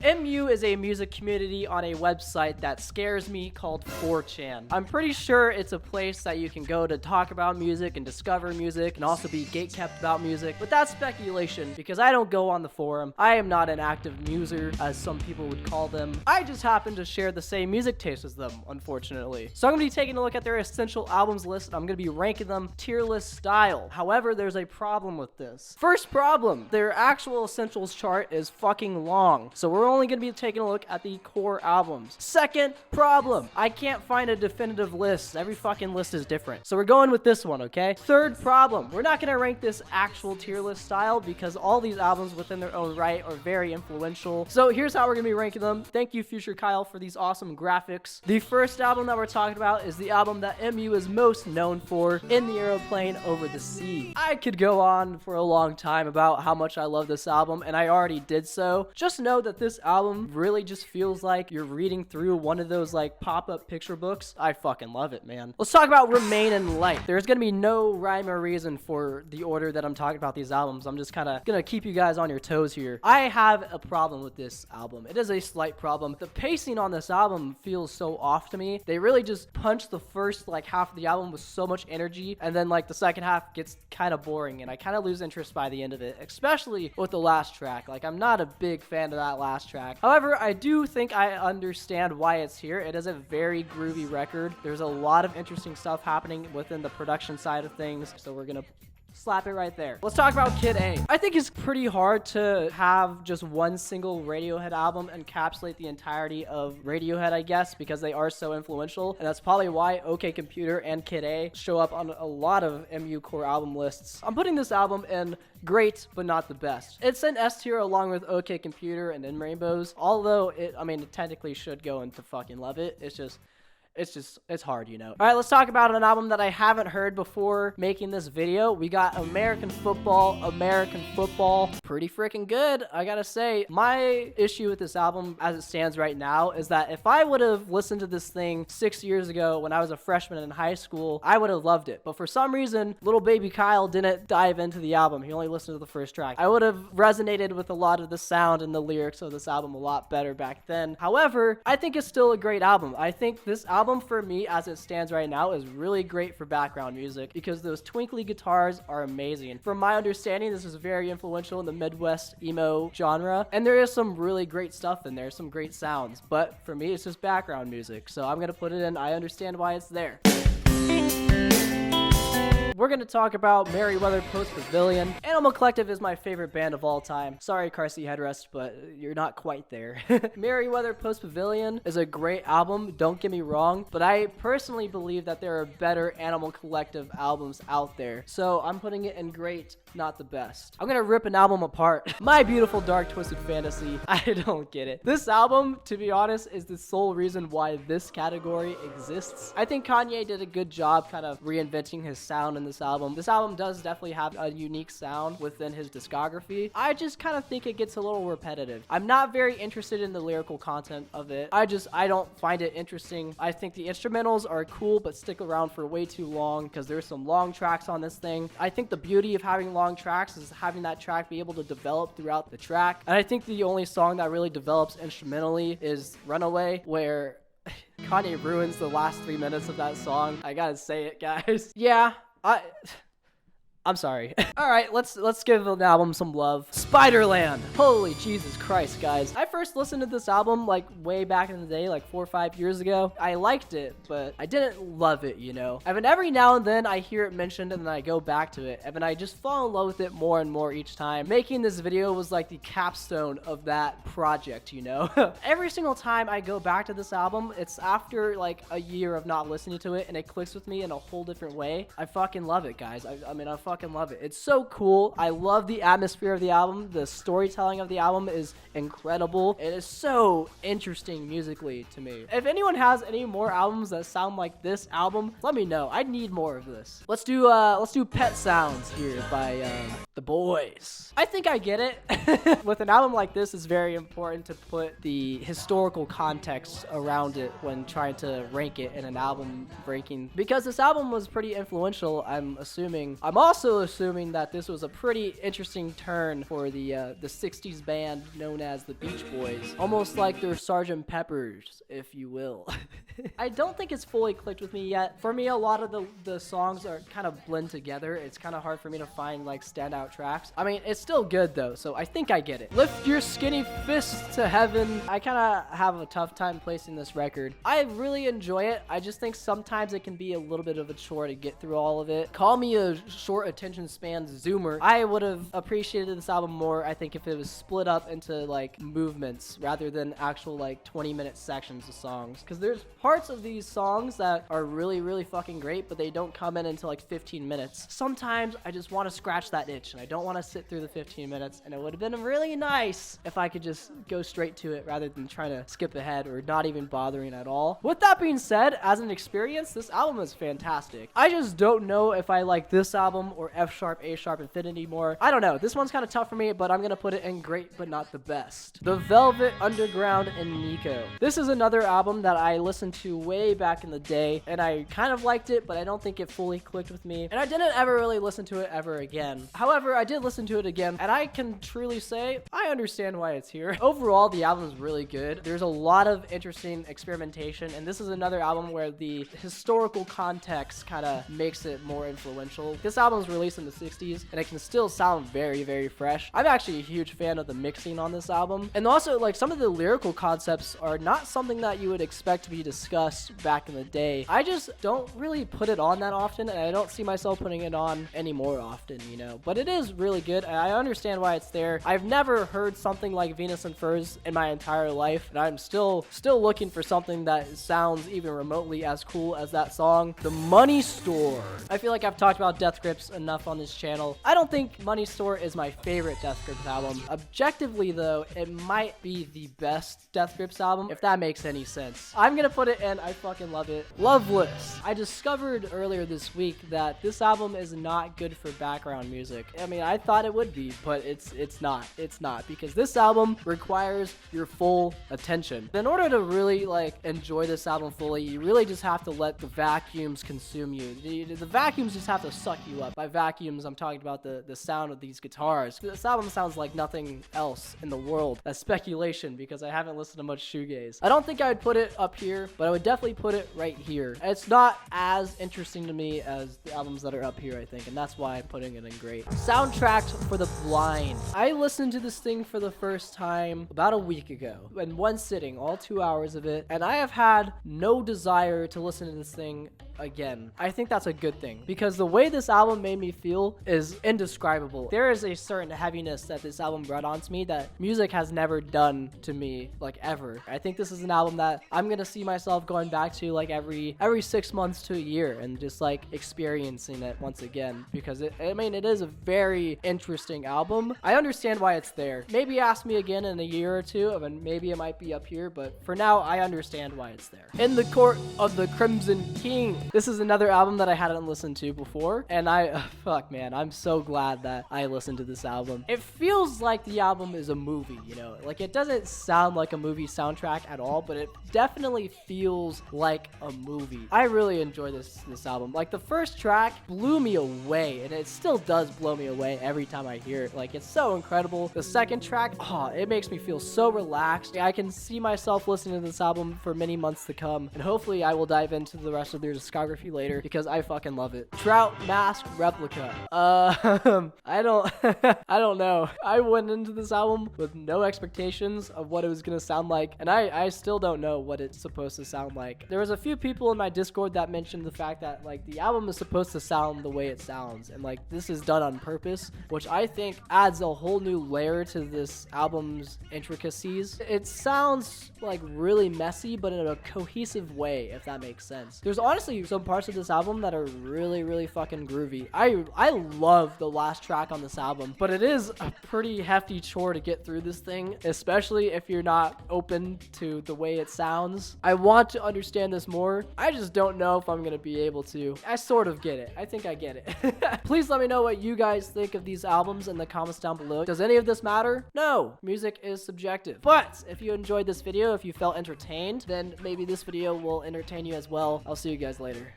MU is a music community on a website that scares me called 4chan. I'm pretty sure it's a place that you can go to talk about music and discover music and also be gatekept about music, but that's speculation because I don't go on the forum. I am not an active muser, as some people would call them. I just happen to share the same music taste as them, unfortunately. So I'm going to be taking a look at their essential albums list and I'm going to be ranking them tier list style. However, there's a problem with this. First problem, their actual essentials chart is fucking long, so we're only going to be taking a look at the core albums. Second problem, I can't find a definitive list. Every fucking list is different. So we're going with this one, okay? Third problem, we're not going to rank this actual tier list style because all these albums within their own right are very influential. So here's how we're going to be ranking them. Thank you, Future Kyle, for these awesome graphics. The first album that we're talking about is the album that MU is most known for, In the Aeroplane Over the Sea. I could go on for a long time about how much I love this album, and I already did so. Just know that this album really just feels like you're reading through one of those like pop-up picture books. I fucking love it, man. Let's talk about Remain in Light. There's gonna be no rhyme or reason for the order that I'm talking about these albums. I'm just kind of gonna keep you guys on your toes here. I have a problem with this album. It is a slight problem. The pacing on this album feels so off to me. They really just punch the first like half of the album with so much energy, and then like the second half gets kind of boring, and I kind of lose interest by the end of it, especially with the last track. Like, I'm not a big fan of that last track. However, I do think I understand why it's here. It is a very groovy record. There's a lot of interesting stuff happening within the production side of things, so we're gonna slap it right there. Let's talk about Kid A. I think it's pretty hard to have just one single Radiohead album encapsulate the entirety of Radiohead, I guess, because they are so influential, and that's probably why OK Computer and Kid A show up on a lot of MU core album lists. I'm putting this album in great, but not the best. It's an S tier along with OK Computer and In Rainbows, although it technically should go into fucking love it. It's hard, you know. All right, let's talk about an album that I haven't heard before making this video. We got American Football. Pretty freaking good, I gotta say. My issue with this album as it stands right now is that if I would have listened to this thing 6 years ago when I was a freshman in high school, I would have loved it. But for some reason, little baby Kyle didn't dive into the album. He only listened to the first track. I would have resonated with a lot of the sound and the lyrics of this album a lot better back then. However, I think it's still a great album. I think this album for me as it stands right now is really great for background music because those twinkly guitars are amazing. From my understanding, this is very influential in the Midwest emo genre, and there is some really great stuff in there, some great sounds, but for me it's just background music, so I'm gonna put it in. I understand why it's there. We're going to talk about Merriweather Post Pavilion. Animal Collective is my favorite band of all time. Sorry, Car Seat Headrest, but you're not quite there. Merriweather Post Pavilion is a great album, don't get me wrong, but I personally believe that there are better Animal Collective albums out there. So I'm putting it in great, not the best. I'm going to rip an album apart. My Beautiful Dark Twisted Fantasy. I don't get it. This album, to be honest, is the sole reason why this category exists. I think Kanye did a good job kind of reinventing his sound in this album. This album does definitely have a unique sound within his discography. I just kind of think it gets a little repetitive. I'm not very interested in the lyrical content of it. I don't find it interesting. I think the instrumentals are cool but stick around for way too long because there's some long tracks on this thing. I think the beauty of having long tracks is having that track be able to develop throughout the track. And I think the only song that really develops instrumentally is Runaway, where Kanye ruins the last 3 minutes of that song. I gotta say it, guys. Yeah. I'm sorry. All right, let's give the album some love. Spiderland. Holy Jesus Christ, guys. I first listened to this album like way back in the day, like 4 or 5 years ago. I liked it, but I didn't love it, you know. And then every now and then I hear it mentioned and then I go back to it. And then I just fall in love with it more and more each time. Making this video was like the capstone of that project, you know. Every single time I go back to this album, it's after like a year of not listening to it and it clicks with me in a whole different way. I fucking love it, guys. I fucking love it. It's so cool. I love the atmosphere of the album. The storytelling of the album is incredible. It is so interesting musically to me. If anyone has any more albums that sound like this album, let me know. I need more of this. Let's do Pet Sounds here by The boys. I think I get it. With an album like this, it's very important to put the historical context around it when trying to rank it in an album ranking, because this album was pretty influential, I'm assuming. I'm also assuming that this was a pretty interesting turn for the 60s band known as the Beach Boys. Almost like their Sgt. Pepper's, if you will. I don't think it's fully clicked with me yet. For me, a lot of the songs are kind of blend together. It's kind of hard for me to find like standout tracks. I mean, it's still good though, so I think I get it. Lift Your Skinny Fist to Heaven. I kind of have a tough time placing this record. I really enjoy it. I just think sometimes it can be a little bit of a chore to get through all of it. Call me a short attention span zoomer. I would have appreciated this album more, I think, if it was split up into like movements rather than actual like 20-minute sections of songs, because there's parts of these songs that are really, really fucking great, but they don't come in until like 15 minutes. Sometimes I just want to scratch that itch and I don't want to sit through the 15 minutes, and it would have been really nice if I could just go straight to it rather than trying to skip ahead or not even bothering at all. With that being said, as an experience, this album is fantastic. I just don't know if I like this album or F sharp, A sharp, Infinity more. I don't know. This one's kind of tough for me, but I'm gonna put it in great but not the best. The Velvet Underground and Nico. This is another album that I listened to way back in the day, and I kind of liked it, but I don't think it fully clicked with me, and I didn't ever really listen to it ever again. However, I did listen to it again, and I can truly say I understand why it's here. Overall, the album is really good. There's a lot of interesting experimentation, and this is another album where the historical context kind of makes it more influential. This album was released in the 60s, and it can still sound very, very fresh. I'm actually a huge fan of the mixing on this album, and also like some of the lyrical concepts are not something that you would expect to be discussed back in the day. I just don't really put it on that often, and I don't see myself putting it on any more often, you know, but it is really good, and I understand why it's there. I've never heard something like Venus and Furs in my entire life, and I'm still looking for something that sounds even remotely as cool as that song. The Money Store. I feel like I've talked about Death Grips enough on this channel. I don't think Money Store is my favorite Death Grips album. Objectively though, it might be the best Death Grips album, if that makes any sense. I'm gonna put it in, I fucking love it. Loveless. I discovered earlier this week that this album is not good for background music. I mean, I thought it would be, but it's not. It's not, because this album requires your full attention. In order to really like enjoy this album fully, you really just have to let the vacuums consume you. The vacuums just have to suck you up. By vacuums, I'm talking about the sound of these guitars. This album sounds like nothing else in the world. That's speculation, because I haven't listened to much shoegaze. I don't think I would put it up here, but I would definitely put it right here. It's not as interesting to me as the albums that are up here, I think, and that's why I'm putting it in great. Soundtracks for the Blind. I listened to this thing for the first time about a week ago, in one sitting, all 2 hours of it, and I have had no desire to listen to this thing again. I think that's a good thing, because the way this album made me feel is indescribable. There is a certain heaviness that this album brought onto me that music has never done to me, like, ever. I think this is an album that I'm gonna see myself going back to like every 6 months to a year and just like experiencing it once again, because it is a very interesting album. I understand why it's there. Maybe ask me again in a year or two and maybe it might be up here, but for now I understand why it's there. In the Court of the Crimson King. This is another album that I hadn't listened to before, and fuck man, I'm so glad that I listened to this album. It feels like the album is a movie, you know, like it doesn't sound like a movie soundtrack at all, but it definitely feels like a movie. I really enjoy this album. Like the first track blew me away, and it still does blow me away every time I hear it. Like it's so incredible. The second track, it makes me feel so relaxed. I can see myself listening to this album for many months to come, and hopefully I will dive into the rest of their discography later, because I fucking love it. Trout Mask Replica. I don't know. I went into this album with no expectations of what it was gonna sound like, and I still don't know what it's supposed to sound like. There was a few people in my Discord that mentioned the fact that like the album is supposed to sound the way it sounds, and like this is done on purpose, which I think adds a whole new layer to this album's intricacies. It sounds like really messy, but in a cohesive way, if that makes sense. There's honestly some parts of this album that are really, really fucking groovy. I love the last track on this album, but it is a pretty hefty chore to get through this thing, especially if you're not open to the way it sounds. I want to understand this more. I just don't know if I'm gonna be able to. I sort of get it. I think I get it. Please let me know what you guys think of these albums in the comments down below. Does any of this matter? No. Music is subjective. But if you enjoyed this video, if you felt entertained, then maybe this video will entertain you as well. I'll see you guys later.